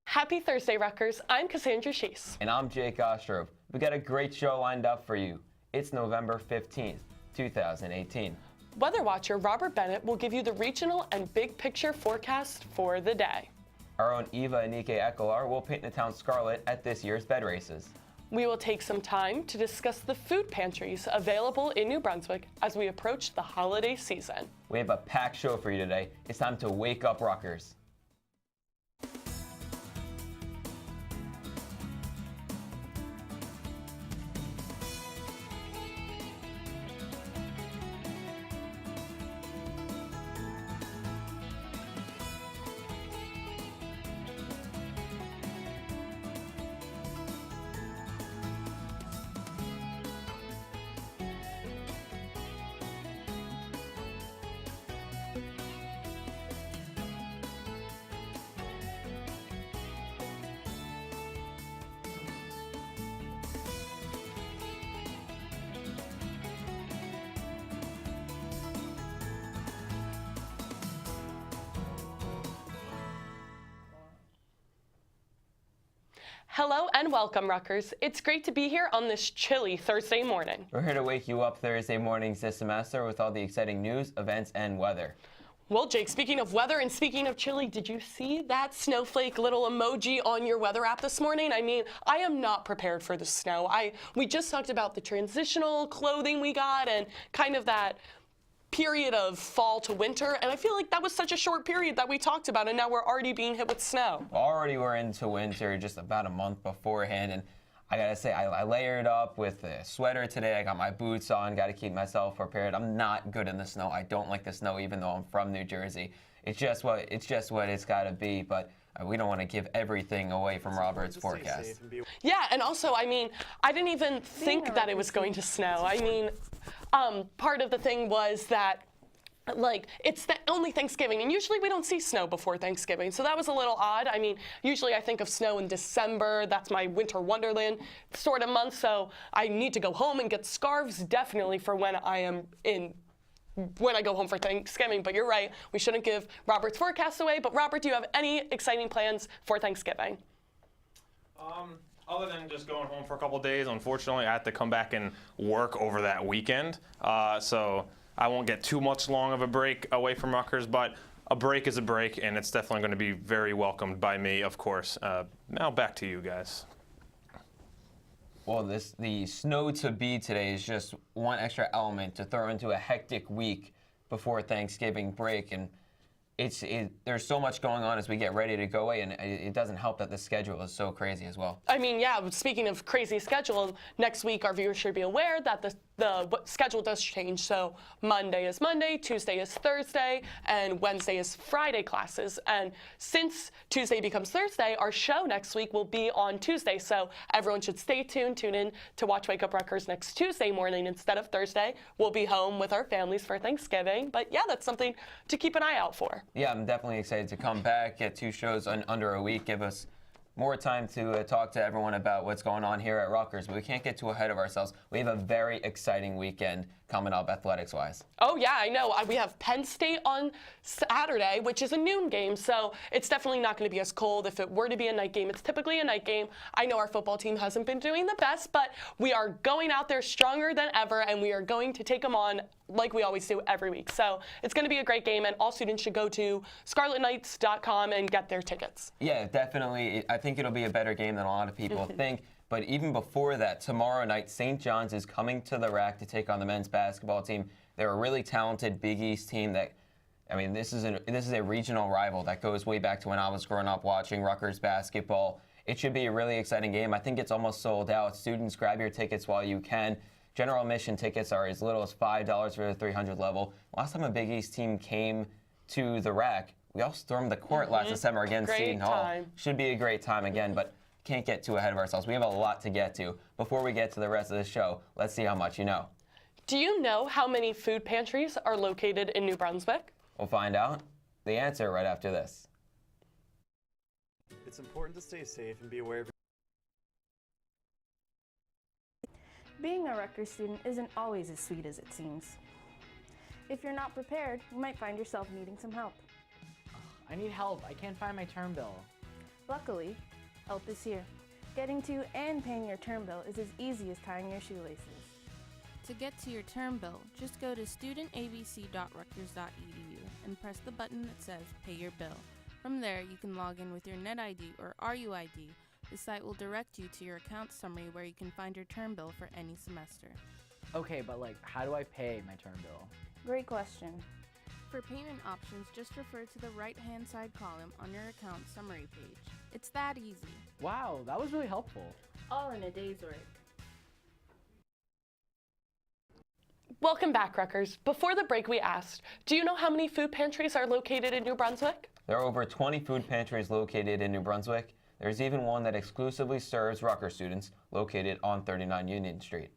Happy Thursday, Rutgers. I'm Cassandra Chase. And I'm Jake Ostrov. We got a great show lined up for you. It's November 15th, 2018. Weather watcher Robert Bennett will give you the regional and big picture forecast for the day. Our own Eva Anike Ekelar will paint the town scarlet at this year's bed races. We will take some time to discuss the food pantries available in New Brunswick as we approach the holiday season. We have a packed show for you today. It's time to wake up, Rutgers. Hello and welcome, Rutgers. It's great to be here on this chilly Thursday morning. We're here to wake you up Thursday mornings this semester with all the exciting news, events, and weather. Well, Jake, speaking of weather and speaking of chilly, did you see that snowflake little emoji on your weather app this morning? I mean, I am not prepared for the snow. We just talked about the transitional clothing we got and kind of that period of fall to winter, and I feel like that was such a short period that we talked about, and now we're already being hit with snow. Already we're into winter just about a month beforehand, and I gotta say, I layered up with a sweater today. I got my boots on, gotta keep myself prepared. I'm not good in the snow. I don't like the snow, even though I'm from New Jersey. It's just what it's gotta be, but we don't want to give everything away from Robert's forecast. Yeah, and also, I mean, I didn't even think that it was going to snow. I mean, part of the thing was that, like, it's the only Thanksgiving, and usually we don't see snow before Thanksgiving, so that was a little odd. I mean, usually I think of snow in December. That's my winter wonderland sort of month, so I need to go home and get scarves definitely for when I go home for Thanksgiving. But you're right, we shouldn't give Robert's forecast away. But Robert, do you have any exciting plans for Thanksgiving? Other than just going home for a couple days, unfortunately, I have to come back and work over that weekend. So I won't get too much long of a break away from Rutgers, but a break is a break, and it's definitely going to be very welcomed by me, of course. Now back to you guys. Well, the snow to be today is just one extra element to throw into a hectic week before Thanksgiving break, and there's so much going on as we get ready to go away, and it doesn't help that the schedule is so crazy as well. I mean, yeah, speaking of crazy schedule, next week our viewers should be aware that the schedule does change. So Monday is Monday, Tuesday is Thursday, and Wednesday is Friday classes. And since Tuesday becomes Thursday, our show next week will be on Tuesday. So everyone should stay tuned, tune in to watch Wake Up Rutgers next Tuesday morning instead of Thursday. We'll be home with our families for Thanksgiving. But yeah, that's something to keep an eye out for. Yeah, I'm definitely excited to come back, get two shows in under a week, give us more time to talk to everyone about what's going on here at Rutgers, but we can't get too ahead of ourselves. We have a very exciting weekend coming up athletics-wise. Oh, yeah, I know. We have Penn State on Saturday, which is a noon game, so it's definitely not going to be as cold. If it were to be a night game, it's typically a night game. I know our football team hasn't been doing the best, but we are going out there stronger than ever, and we are going to take them on like we always do every week. So it's going to be a great game, and all students should go to scarletknights.com and get their tickets. Yeah, definitely. I think it'll be a better game than a lot of people think. But even before that, tomorrow night, St. John's is coming to the RAC to take on the men's basketball team. They're a really talented Big East team that, I mean, this is a regional rival that goes way back to when I was growing up watching Rutgers basketball. It should be a really exciting game. I think it's almost sold out. Students, grab your tickets while you can. General admission tickets are as little as $5 for the 300 level. Last time a Big East team came to the RAC, we all stormed the court last December against Seton Hall. Should be a great time again, but can't get too ahead of ourselves. We have a lot to get to. Before we get to the rest of the show, let's see how much you know. Do you know how many food pantries are located in New Brunswick? We'll find out the answer right after this. It's important to stay safe and be aware of. Being a Rutgers student isn't always as sweet as it seems. If you're not prepared, you might find yourself needing some help. I need help. I can't find my term bill. Luckily, help is here. Getting to and paying your term bill is as easy as tying your shoelaces. To get to your term bill, just go to studentabc.rutgers.edu and press the button that says Pay Your Bill. From there, you can log in with your NetID or RUID. The site will direct you to your account summary where you can find your term bill for any semester. Okay, but how do I pay my term bill? Great question. For payment options, just refer to the right-hand side column on your account summary page. It's that easy. Wow, that was really helpful. All in a day's work. Welcome back, Rutgers. Before the break, we asked, do you know how many food pantries are located in New Brunswick? There are over 20 food pantries located in New Brunswick. There's even one that exclusively serves Rutgers students, located on 39 Union Street.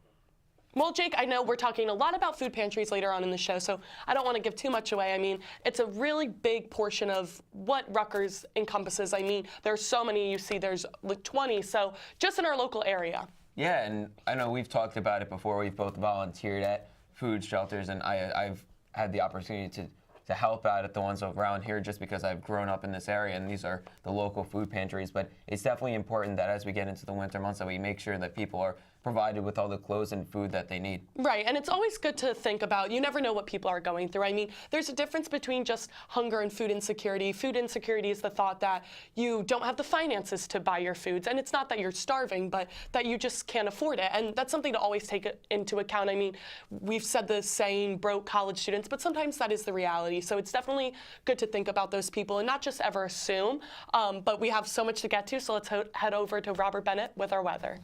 Well, Jake, I know we're talking a lot about food pantries later on in the show, so I don't want to give too much away. I mean, it's a really big portion of what Rutgers encompasses. I mean, there's so many. You see there's like 20, so just in our local area. Yeah, and I know we've talked about it before. We've both volunteered at food shelters, and I've had the opportunity to help out at the ones around here just because I've grown up in this area, and these are the local food pantries. But it's definitely important that as we get into the winter months that we make sure that people are provided with all the clothes and food that they need. Right, and it's always good to think about, you never know what people are going through. I mean, there's a difference between just hunger and food insecurity. Food insecurity is the thought that you don't have the finances to buy your foods, and it's not that you're starving, but that you just can't afford it, and that's something to always take into account. I mean, we've said the saying, broke college students, but sometimes that is the reality, so it's definitely good to think about those people and not just ever assume, but we have so much to get to, so let's head over to Robert Bennett with our weather.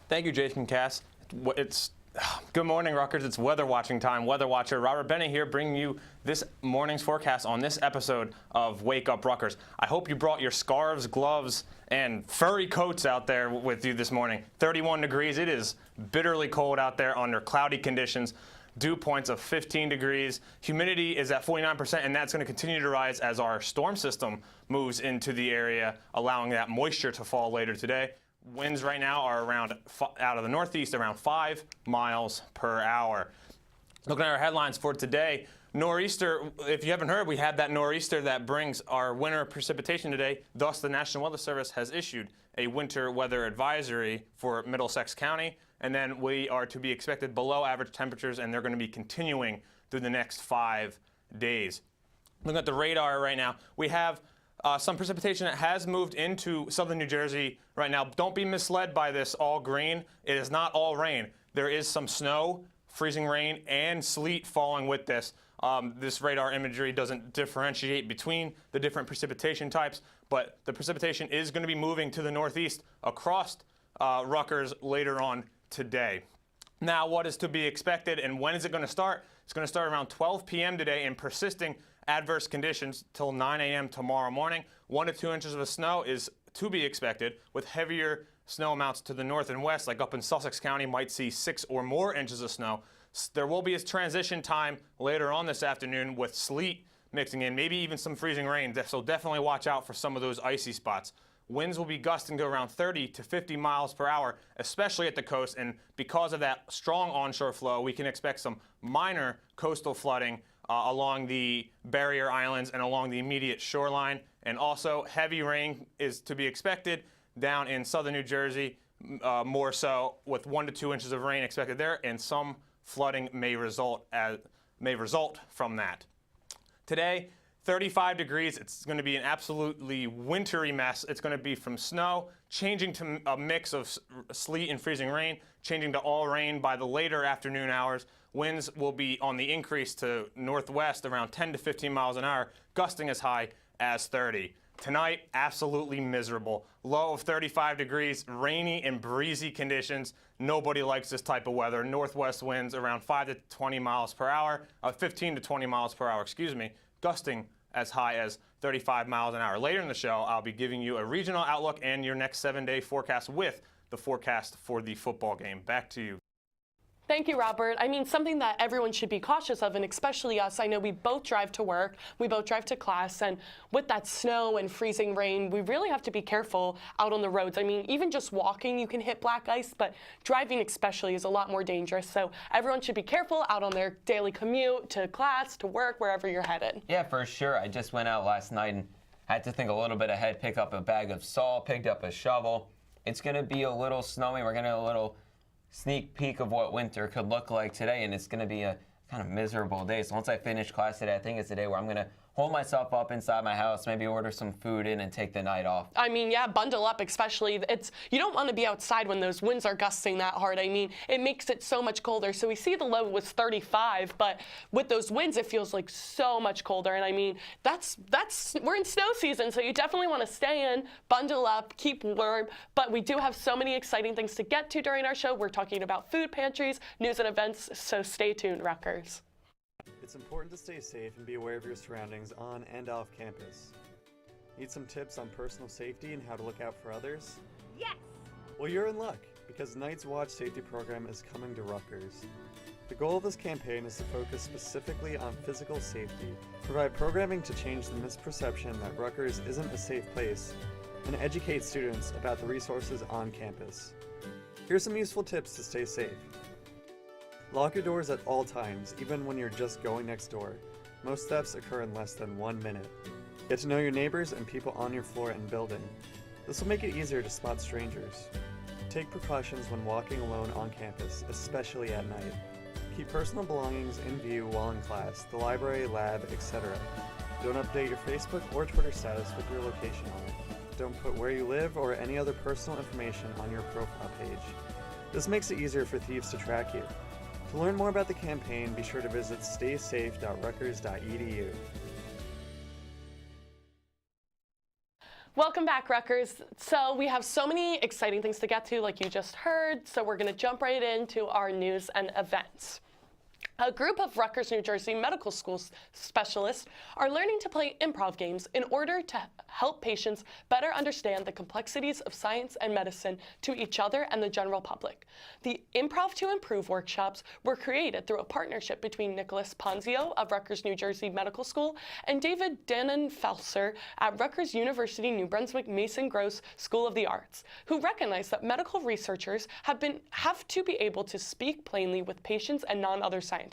Thank you, Jason Cass. Good morning, Rutgers. It's weather watching time. Weather Watcher Robert Bennett here, bringing you this morning's forecast on this episode of Wake Up Rutgers. I hope you brought your scarves, gloves, and furry coats out there with you this morning. 31 degrees. It is bitterly cold out there under cloudy conditions. Dew points of 15 degrees. Humidity is at 49%, and that's going to continue to rise as our storm system moves into the area, allowing that moisture to fall later today. Winds right now are around, out of the northeast, around 5 miles per hour. Looking at our headlines for today, nor'easter, if you haven't heard, we had that nor'easter that brings our winter precipitation today. Thus, the National Weather Service has issued a winter weather advisory for Middlesex County. And then we are to be expected below average temperatures, and they're going to be continuing through the next 5 days. Looking at the radar right now, we have some precipitation that has moved into southern New Jersey right now. Don't be misled by this all green. It is not all rain. There is some snow, freezing rain, and sleet falling with this. This radar imagery doesn't differentiate between the different precipitation types, but the precipitation is going to be moving to the northeast across Rutgers later on today. Now, what is to be expected and when is it going to start? It's going to start around 12 p.m. today in persisting adverse conditions till 9 a.m. tomorrow morning. 1 to 2 inches of snow is to be expected, with heavier snow amounts to the north and west, like up in Sussex County, might see 6 or more inches of snow. There will be a transition time later on this afternoon with sleet mixing in, maybe even some freezing rain, so definitely watch out for some of those icy spots. Winds will be gusting to around 30 to 50 miles per hour, especially at the coast, and because of that strong onshore flow, we can expect some minor coastal flooding along the barrier islands and along the immediate shoreline. And also, heavy rain is to be expected down in southern New Jersey, more so, with 1 to 2 inches of rain expected there, and some flooding may result from that. Today, 35 degrees. It's going to be an absolutely wintry mess. It's going to be from snow, changing to a mix of sleet and freezing rain, changing to all rain by the later afternoon hours. Winds will be on the increase to northwest around 10 to 15 miles an hour, gusting as high as 30. Tonight, absolutely miserable. Low of 35 degrees, rainy and breezy conditions. Nobody likes this type of weather. Northwest winds around 5 to 20 miles per hour, 15 to 20 miles per hour, gusting as high as 35 miles an hour. Later in the show, I'll be giving you a regional outlook and your next 7-day forecast with the forecast for the football game. Back to you. Thank you, Robert. I mean, something that everyone should be cautious of, and especially us. I know we both drive to work, we both drive to class, and with that snow and freezing rain, we really have to be careful out on the roads. I mean, even just walking, you can hit black ice, but driving especially is a lot more dangerous. So everyone should be careful out on their daily commute to class, to work, wherever you're headed. Yeah, for sure. I just went out last night and had to think a little bit ahead, pick up a bag of salt, picked up a shovel. It's going to be a little snowy. We're going to have a little sneak peek of what winter could look like today, and it's going to be a kind of miserable day. So once I finish class today, I think it's a day where I'm going to hold myself up inside my house, maybe order some food in and take the night off. I mean, yeah, bundle up, especially. You don't want to be outside when those winds are gusting that hard. I mean, it makes it so much colder. So we see the low was 35, but with those winds, it feels like so much colder. And I mean, we're in snow season, so you definitely want to stay in, bundle up, keep warm. But we do have so many exciting things to get to during our show. We're talking about food pantries, news and events, so stay tuned, Rutgers. It's important to stay safe and be aware of your surroundings on and off campus. Need some tips on personal safety and how to look out for others? Yes! Well, you're in luck, because Night's Watch Safety Program is coming to Rutgers. The goal of this campaign is to focus specifically on physical safety, provide programming to change the misperception that Rutgers isn't a safe place, and educate students about the resources on campus. Here's some useful tips to stay safe. Lock your doors at all times, even when you're just going next door. Most thefts occur in less than 1 minute. Get to know your neighbors and people on your floor and building. This will make it easier to spot strangers. Take precautions when walking alone on campus, especially at night. Keep personal belongings in view while in class, the library, lab, etc. Don't update your Facebook or Twitter status with your location on it. Don't put where you live or any other personal information on your profile page. This makes it easier for thieves to track you. To learn more about the campaign, be sure to visit staysafe.rutgers.edu. Welcome back, Rutgers. So we have so many exciting things to get to, like you just heard, so we're going to jump right into our news and events. A group of Rutgers, New Jersey medical school specialists are learning to play improv games in order to help patients better understand the complexities of science and medicine to each other and the general public. The Improv to Improve workshops were created through a partnership between Nicholas Ponzio of Rutgers, New Jersey Medical School and David Dannenfelser at Rutgers University New Brunswick Mason Gross School of the Arts, who recognize that medical researchers have to be able to speak plainly with patients and non-other scientists.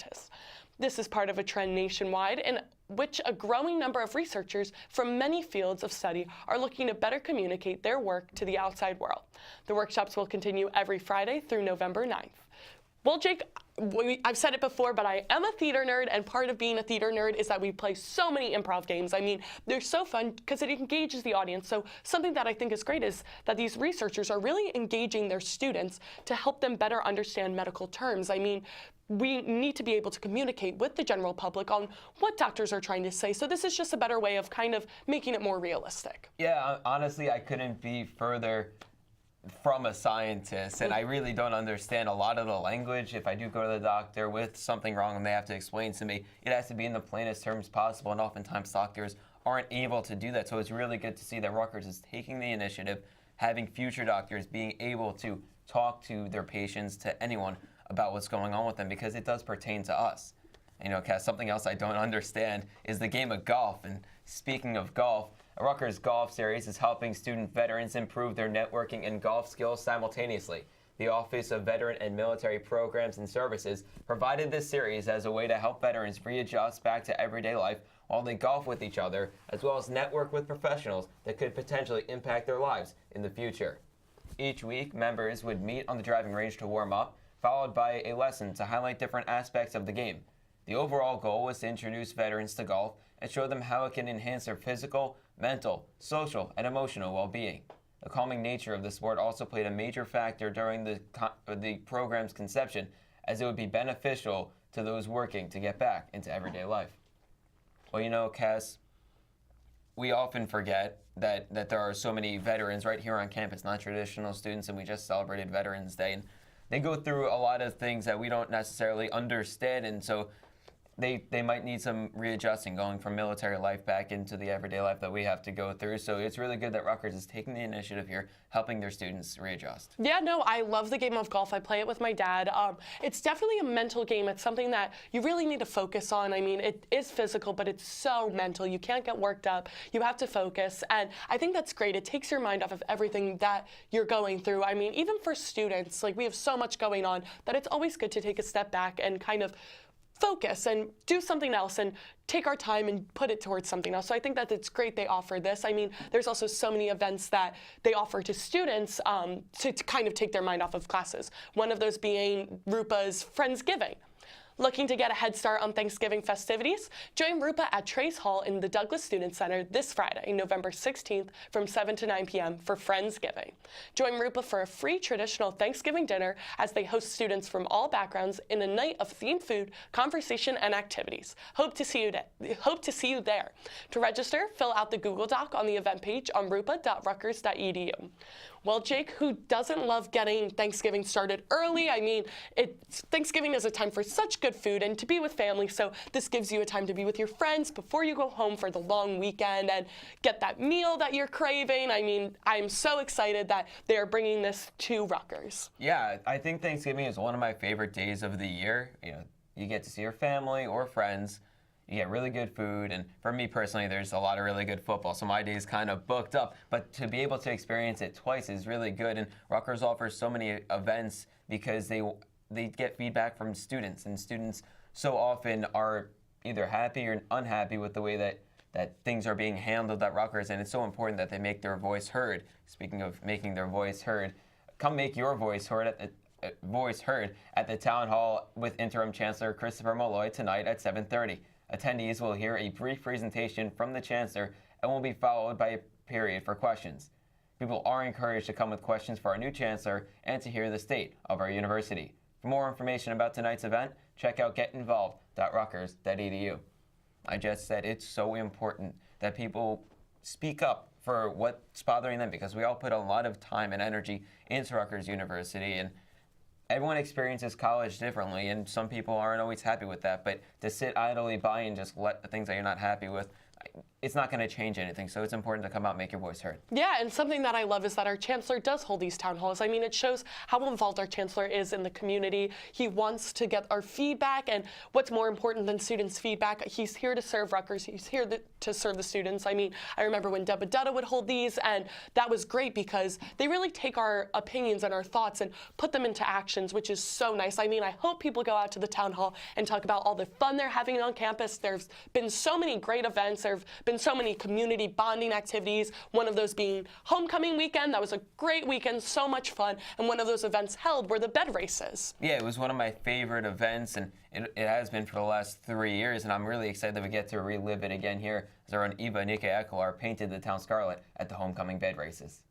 This is part of a trend nationwide in which a growing number of researchers from many fields of study are looking to better communicate their work to the outside world. The workshops will continue every Friday through November 9th. Well, Jake, I've said it before, but I am a theater nerd, and part of being a theater nerd is that we play so many improv games. I mean, they're so fun because it engages the audience. So something that I think is great is that these researchers are really engaging their students to help them better understand medical terms. I mean, we need to be able to communicate with the general public on what doctors are trying to say. So this is just a better way of kind of making it more realistic. Yeah, honestly, I couldn't be further from a scientist, and I really don't understand a lot of the language. If I do go to the doctor with something wrong and they have to explain to me, it has to be in the plainest terms possible, and oftentimes doctors aren't able to do that. So it's really good to see that Rutgers is taking the initiative, having future doctors being able to talk to their patients, to anyone, about what's going on with them, because it does pertain to us. You know, Cass, something else I don't understand is the game of golf. And speaking of golf, a Rutgers Golf Series is helping student veterans improve their networking and golf skills simultaneously. The Office of Veteran and Military Programs and Services provided this series as a way to help veterans readjust back to everyday life while they golf with each other, as well as network with professionals that could potentially impact their lives in the future. Each week, members would meet on the driving range to warm up, followed by a lesson to highlight different aspects of the game. The overall goal was to introduce veterans to golf and show them how it can enhance their physical, mental, social, and emotional well-being. The calming nature of the sport also played a major factor during the program's conception, as it would be beneficial to those working to get back into everyday life. Well, you know, Cass, we often forget that there are so many veterans right here on campus, non-traditional students, and we just celebrated Veterans Day. And they go through a lot of things that we don't necessarily understand, and so they might need some readjusting, going from military life back into the everyday life that we have to go through. So it's really good that Rutgers is taking the initiative here, helping their students readjust. Yeah, no, I love the game of golf. I play it with my dad. It's definitely a mental game. It's something that you really need to focus on. I mean, it is physical, but it's so mental. You can't get worked up. You have to focus. And I think that's great. It takes your mind off of everything that you're going through. I mean, even for students, like, we have so much going on that it's always good to take a step back and kind of focus and do something else and take our time and put it towards something else. So I think that it's great they offer this. I mean, there's also so many events that they offer to students to kind of take their mind off of classes. One of those being Rupa's Friendsgiving. Looking to get a head start on Thanksgiving festivities? Join Rupa at Trace Hall in the Douglas Student Center this Friday, November 16th from 7 to 9 p.m. for Friendsgiving. Join Rupa for a free traditional Thanksgiving dinner as they host students from all backgrounds in a night of themed food, conversation, and activities. Hope to see you there. To register, fill out the Google Doc on the event page on rupa.rutgers.edu. Well, Jake, who doesn't love getting Thanksgiving started early? I mean, Thanksgiving is a time for such good food and to be with family, so this gives you a time to be with your friends before you go home for the long weekend and get that meal that you're craving. I mean, I'm so excited that they're bringing this to Rutgers. Yeah, I think Thanksgiving is one of my favorite days of the year. You know, you get to see your family or friends. You get really good food, and for me personally, there's a lot of really good football, so my day's kind of booked up. But to be able to experience it twice is really good, and Rutgers offers so many events because they get feedback from students, and students so often are either happy or unhappy with the way that things are being handled at Rutgers, and it's so important that they make their voice heard. Speaking of making their voice heard, come make your voice heard at the Town Hall with Interim Chancellor Christopher Malloy tonight at 7:30. Attendees will hear a brief presentation from the Chancellor and will be followed by a period for questions. People are encouraged to come with questions for our new Chancellor and to hear the state of our university. For more information about tonight's event, check out getinvolved.rutgers.edu. I just said it's so important that people speak up for what's bothering them because we all put a lot of time and energy into Rutgers University, and everyone experiences college differently, and some people aren't always happy with that. But to sit idly by and just let the things that you're not happy with, it's not going to change anything. So it's important to come out and make your voice heard. Yeah, and something that I love is that our chancellor does hold these town halls. I mean, it shows how involved our chancellor is in the community. He wants to get our feedback, and what's more important than students' feedback? He's here to serve Rutgers. He's here to serve the students. I mean, I remember when Deborah Dutta would hold these, and that was great because they really take our opinions and our thoughts and put them into actions, which is so nice. I mean, I hope people go out to the town hall and talk about all the fun they're having on campus. There's been so many great events. There have been so many community bonding activities, one of those being homecoming weekend. That was a great weekend, so much fun, and one of those events held were the bed races. Yeah, it was one of my favorite events, and it has been for the last 3 years, and I'm really excited that we get to relive it again here as our own Eva Nika-Eklar painted the town scarlet at the homecoming bed races.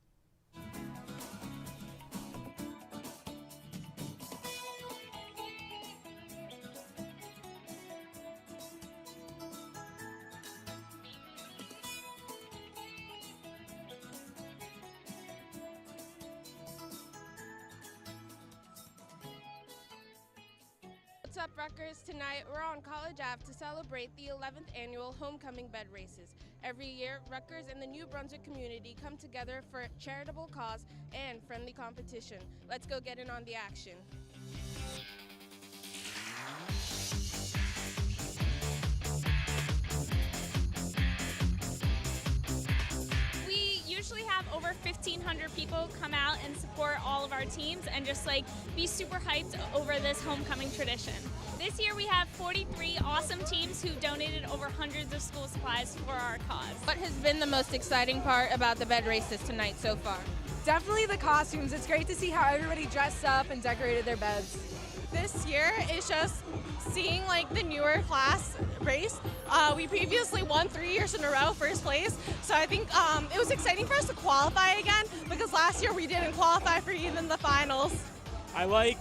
What's up, Rutgers? Tonight we're on College Ave to celebrate the 11th annual Homecoming Bed Races. Every year, Rutgers and the New Brunswick community come together for a charitable cause and friendly competition. Let's go get in on the action. We usually have over 1,500 people come out and support all of our teams and just like be super hyped over this homecoming tradition. This year we have 43 awesome teams who donated over hundreds of school supplies for our cause. What has been the most exciting part about the bed races tonight so far? Definitely the costumes. It's great to see how everybody dressed up and decorated their beds. This year is just seeing like the newer class race. We previously won 3 years in a row, first place. So I think it was exciting for us to qualify again because last year we didn't qualify for even the finals. I like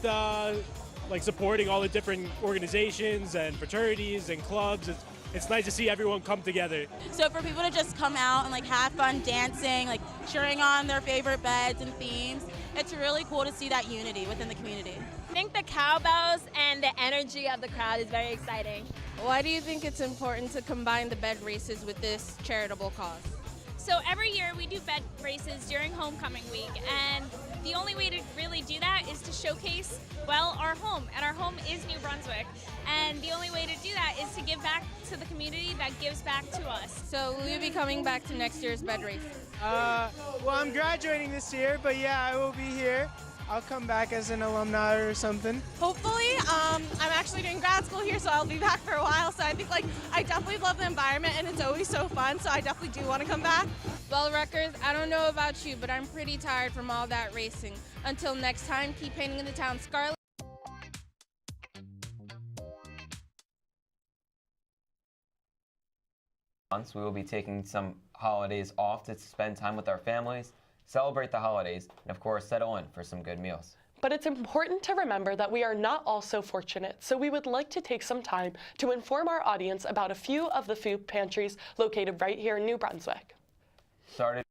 supporting all the different organizations and fraternities and clubs. It's nice to see everyone come together. So for people to just come out and like have fun dancing, like cheering on their favorite beds and themes, it's really cool to see that unity within the community. I think the cowbells and the energy of the crowd is very exciting. Why do you think it's important to combine the bed races with this charitable cause? So every year we do bed races during homecoming week, and the only way to really do that is to showcase, well, our home, and our home is New Brunswick, and the only way to do that is to give back to the community that gives back to us. So will you be coming back to next year's bed race? Well, I'm graduating this year, but yeah, I will be here. I'll come back as an alumni or something. Hopefully, I'm actually actually doing grad school here, so I'll be back for a while. So I think like I definitely love the environment and it's always so fun. So I definitely do want to come back. Well, Rutgers, I don't know about you, but I'm pretty tired from all that racing. Until next time, keep painting the town scarlet. We will be taking some holidays off to spend time with our families, celebrate the holidays, and of course settle in for some good meals. But it's important to remember that we are not all so fortunate, so we would like to take some time to inform our audience about a few of the food pantries located right here in New Brunswick. Started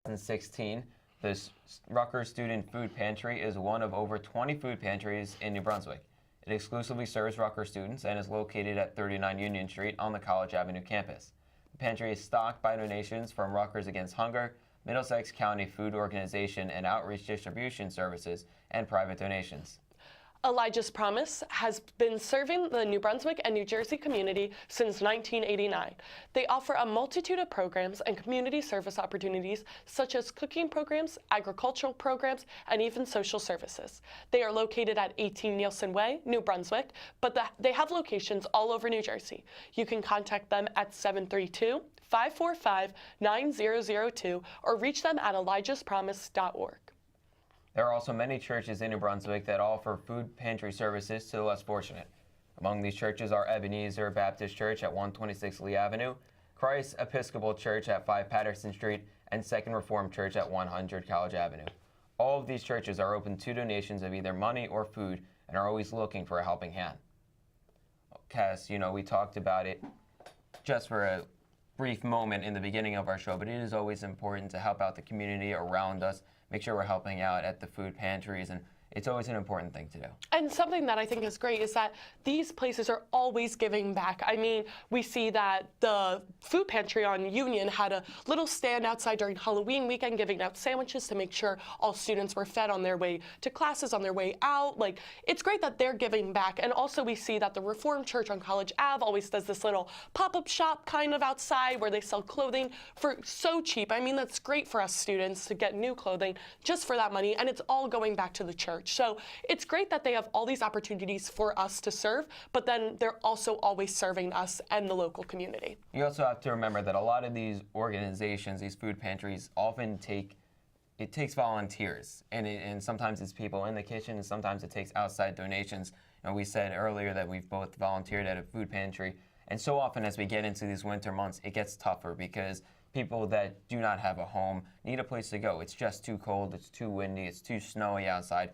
in 2016, this Rutgers Student Food Pantry is one of over 20 food pantries in New Brunswick. It exclusively serves Rutgers students and is located at 39 Union Street on the College Avenue campus. The pantry is stocked by donations from Rutgers Against Hunger, Middlesex County Food Organization and Outreach Distribution Services, and private donations. Elijah's Promise has been serving the New Brunswick and New Jersey community since 1989. They offer a multitude of programs and community service opportunities such as cooking programs, agricultural programs, and even social services. They are located at 18 Nielsen Way, New Brunswick, but they have locations all over New Jersey. You can contact them at 732-545-9002 or reach them at elijahspromise.org. There are also many churches in New Brunswick that offer food pantry services to the less fortunate. Among these churches are Ebenezer Baptist Church at 126 Lee Avenue, Christ Episcopal Church at 5 Patterson Street, and Second Reformed Church at 100 College Avenue. All of these churches are open to donations of either money or food and are always looking for a helping hand. Cass, you know, we talked about it just for a brief moment in the beginning of our show, but it is always important to help out the community around us, make sure we're helping out at the food pantries, and it's always an important thing to do. And something that I think is great is that these places are always giving back. I mean, we see that the food pantry on Union had a little stand outside during Halloween weekend giving out sandwiches to make sure all students were fed on their way to classes, on their way out. Like, it's great that they're giving back. And also we see that the Reformed Church on College Ave always does this little pop-up shop kind of outside where they sell clothing for so cheap. I mean, that's great for us students to get new clothing just for that money, and it's all going back to the church. So it's great that they have all these opportunities for us to serve, but then they're also always serving us and the local community. You also have to remember that a lot of these organizations, these food pantries, often takes volunteers, and sometimes it's people in the kitchen, and sometimes it takes outside donations. You know, we said earlier that we've both volunteered at a food pantry, and so often as we get into these winter months, it gets tougher because people that do not have a home need a place to go. It's just too cold, it's too windy, it's too snowy outside.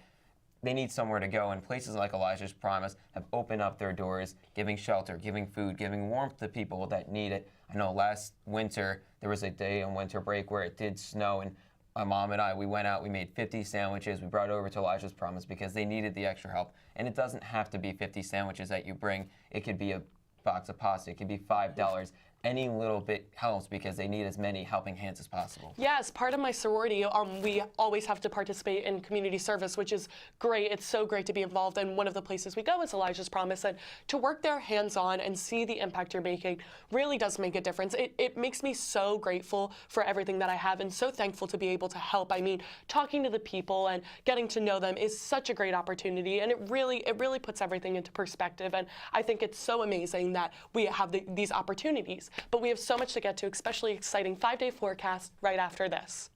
They need somewhere to go, and places like Elijah's Promise have opened up their doors, giving shelter, giving food, giving warmth to people that need it. I know last winter, there was a day on winter break where it did snow, and my mom and I, we went out, we made 50 sandwiches, we brought it over to Elijah's Promise because they needed the extra help. And it doesn't have to be 50 sandwiches that you bring. It could be a box of pasta, it could be $5. Any little bit helps because they need as many helping hands as possible. Yes, part of my sorority, we always have to participate in community service, which is great. It's so great to be involved, and one of the places we go is Elijah's Promise, and to work there hands-on and see the impact you're making really does make a difference. It makes me so grateful for everything that I have and so thankful to be able to help. I mean, talking to the people and getting to know them is such a great opportunity, and it really puts everything into perspective, and I think it's so amazing that we have these opportunities. But we have so much to get to, especially exciting 5-day forecast right after this.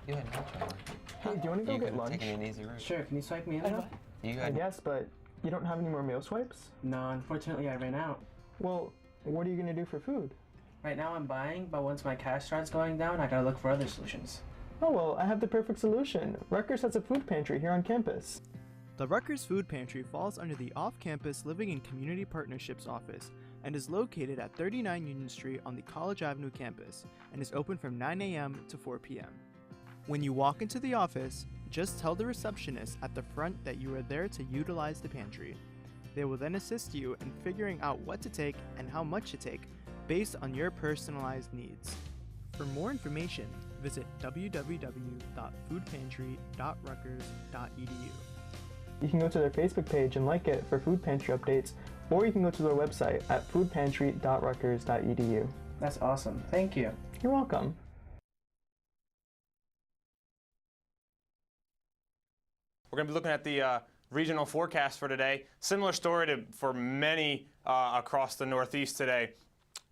You had lunch hour. Hey, do you want to go get lunch? Taking an easy route. Sure, can you swipe me in now? I guess, but you don't have any more meal swipes? No, unfortunately I ran out. Well, what are you going to do for food? Right now I'm buying, but once my cash starts going down, I gotta look for other solutions. Oh, well, I have the perfect solution. Rutgers has a food pantry here on campus. The Rutgers Food Pantry falls under the Off-Campus Living and Community Partnerships Office and is located at 39 Union Street on the College Avenue campus and is open from 9 a.m. to 4 p.m. When you walk into the office, just tell the receptionist at the front that you are there to utilize the pantry. They will then assist you in figuring out what to take and how much to take based on your personalized needs. For more information, visit www.foodpantry.rutgers.edu. You can go to their Facebook page and like it for food pantry updates, or you can go to their website at foodpantry.rutgers.edu. That's awesome. Thank you. You're welcome. we're going to be looking at the regional forecast for today. Similar story for many across the Northeast today.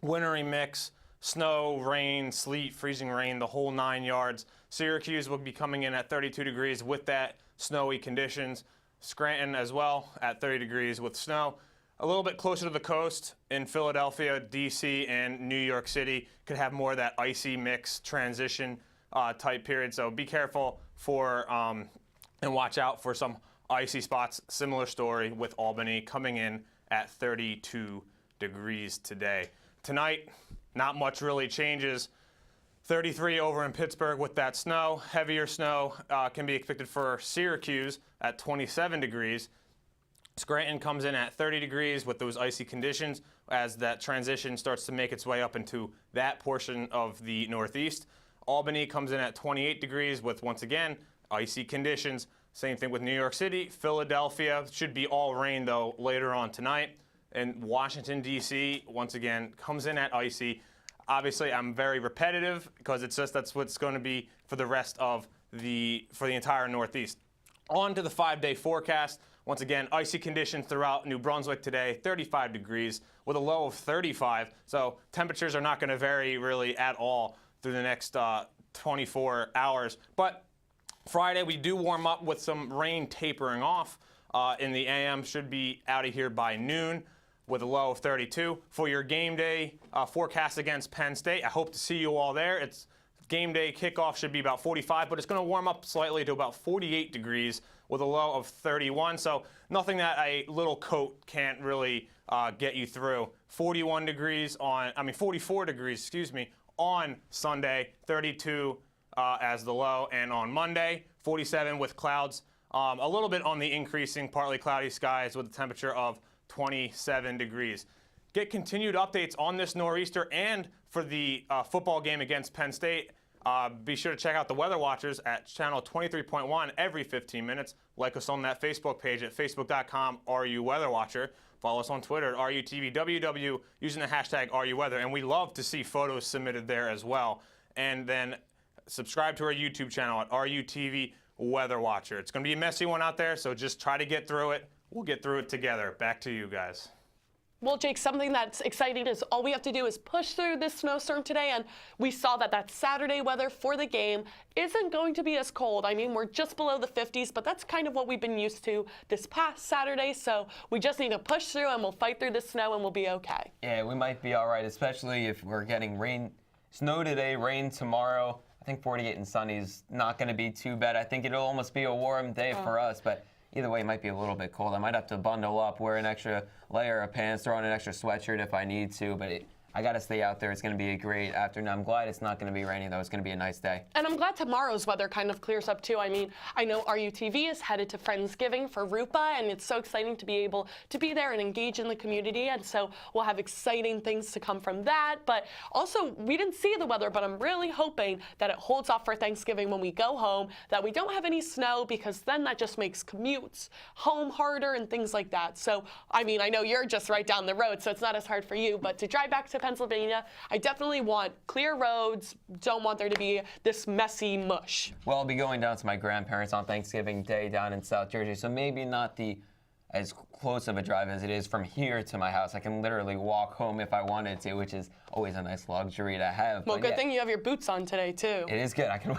Wintry mix, snow, rain, sleet, freezing rain, the whole 9 yards. Syracuse will be coming in at 32 degrees with that snowy conditions. Scranton as well at 30 degrees with snow. A little bit closer to the coast in Philadelphia, D.C., and New York City could have more of that icy mix transition type period. So be careful for and watch out for some icy spots. Similar story with Albany coming in at 32 degrees today. Tonight, not much really changes. 33 over in Pittsburgh with that snow. Heavier snow can be expected for Syracuse at 27 degrees. Scranton comes in at 30 degrees with those icy conditions as that transition starts to make its way up into that portion of the Northeast. Albany comes in at 28 degrees with, once again, icy conditions. Same thing with New York City. Philadelphia should be all rain, though, later on tonight. And Washington, D.C., once again, comes in at icy. Obviously, I'm very repetitive because it's just that's what's going to be for the rest of for the entire Northeast. On to the 5-day forecast. Once again, icy conditions throughout New Brunswick today, 35 degrees with a low of 35. So temperatures are not going to vary really at all through the next 24 hours. But Friday, we do warm up with some rain tapering off in the AM. Should be out of here by noon with a low of 32. For your game day forecast against Penn State, I hope to see you all there. It's game day kickoff should be about 45, but it's going to warm up slightly to about 48 degrees with a low of 31. So nothing that a little coat can't really get you through. 44 degrees, on Sunday, 32 as the low, and on Monday, 47 with clouds. A little bit on the increasing, partly cloudy skies with a temperature of 27 degrees. Get continued updates on this nor'easter and for the football game against Penn State. Be sure to check out the Weather Watchers at channel 23.1 every 15 minutes. Like us on that Facebook page at facebook.com/RUWeatherWatcher. Follow us on Twitter at RUTVWW using the hashtag RUWeather. And we love to see photos submitted there as well. And then subscribe to our YouTube channel at RUTV Weather Watcher. It's going to be a messy one out there, so just try to get through it. We'll get through it together. Back to you guys. Well, Jake, something that's exciting is all we have to do is push through this snowstorm today, and we saw that Saturday weather for the game isn't going to be as cold. I mean, we're just below the 50s, but that's kind of what we've been used to this past Saturday, so we just need to push through, and we'll fight through the snow, and we'll be okay. Yeah, we might be all right, especially if we're getting snow today, rain tomorrow. I think 48 and sunny is not going to be too bad. I think it'll almost be a warm day for us, but either way, it might be a little bit cold. I might have to bundle up, wear an extra layer of pants, throw on an extra sweatshirt if I need to, but I got to stay out there. It's going to be a great afternoon. I'm glad it's not going to be raining, though. It's going to be a nice day. And I'm glad tomorrow's weather kind of clears up, too. I mean, I know RUTV is headed to Friendsgiving for Rupa, and it's so exciting to be able to be there and engage in the community, and so we'll have exciting things to come from that. But also, we didn't see the weather, but I'm really hoping that it holds off for Thanksgiving when we go home, that we don't have any snow, because then that just makes commutes home harder and things like that. So, I mean, I know you're just right down the road, so it's not as hard for you, but to drive back to Pennsylvania, I definitely want clear roads, don't want there to be this messy mush. Well, I'll be going down to my grandparents on Thanksgiving Day down in South Jersey, so maybe not as close of a drive as it is from here to my house. I can literally walk home if I wanted to, which is always a nice luxury to have. Well, good thing you have your boots on today, too. It is good. I can.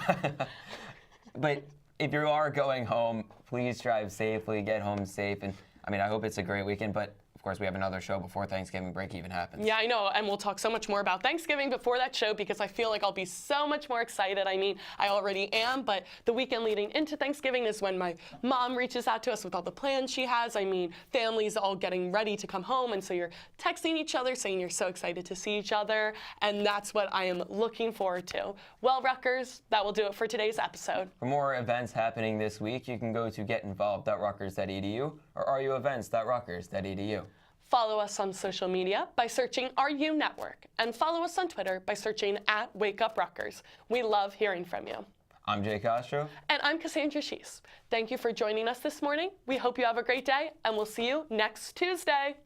But if you are going home, please drive safely, get home safe, and I mean, I hope it's a great weekend, but of course, we have another show before Thanksgiving break even happens. Yeah, I know, and we'll talk so much more about Thanksgiving before that show because I feel like I'll be so much more excited. I mean, I already am, but the weekend leading into Thanksgiving is when my mom reaches out to us with all the plans she has. I mean, families all getting ready to come home, and so you're texting each other saying you're so excited to see each other, and that's what I am looking forward to. Well, Rutgers, that will do it for today's episode. For more events happening this week, you can go to getinvolved.rutgers.edu or ruevents.rutgers.edu. Follow us on social media by searching RU Network, and follow us on Twitter by searching @WakeUpRutgers. We love hearing from you. I'm Jay Castro. And I'm Cassandra Shees. Thank you for joining us this morning. We hope you have a great day, and we'll see you next Tuesday.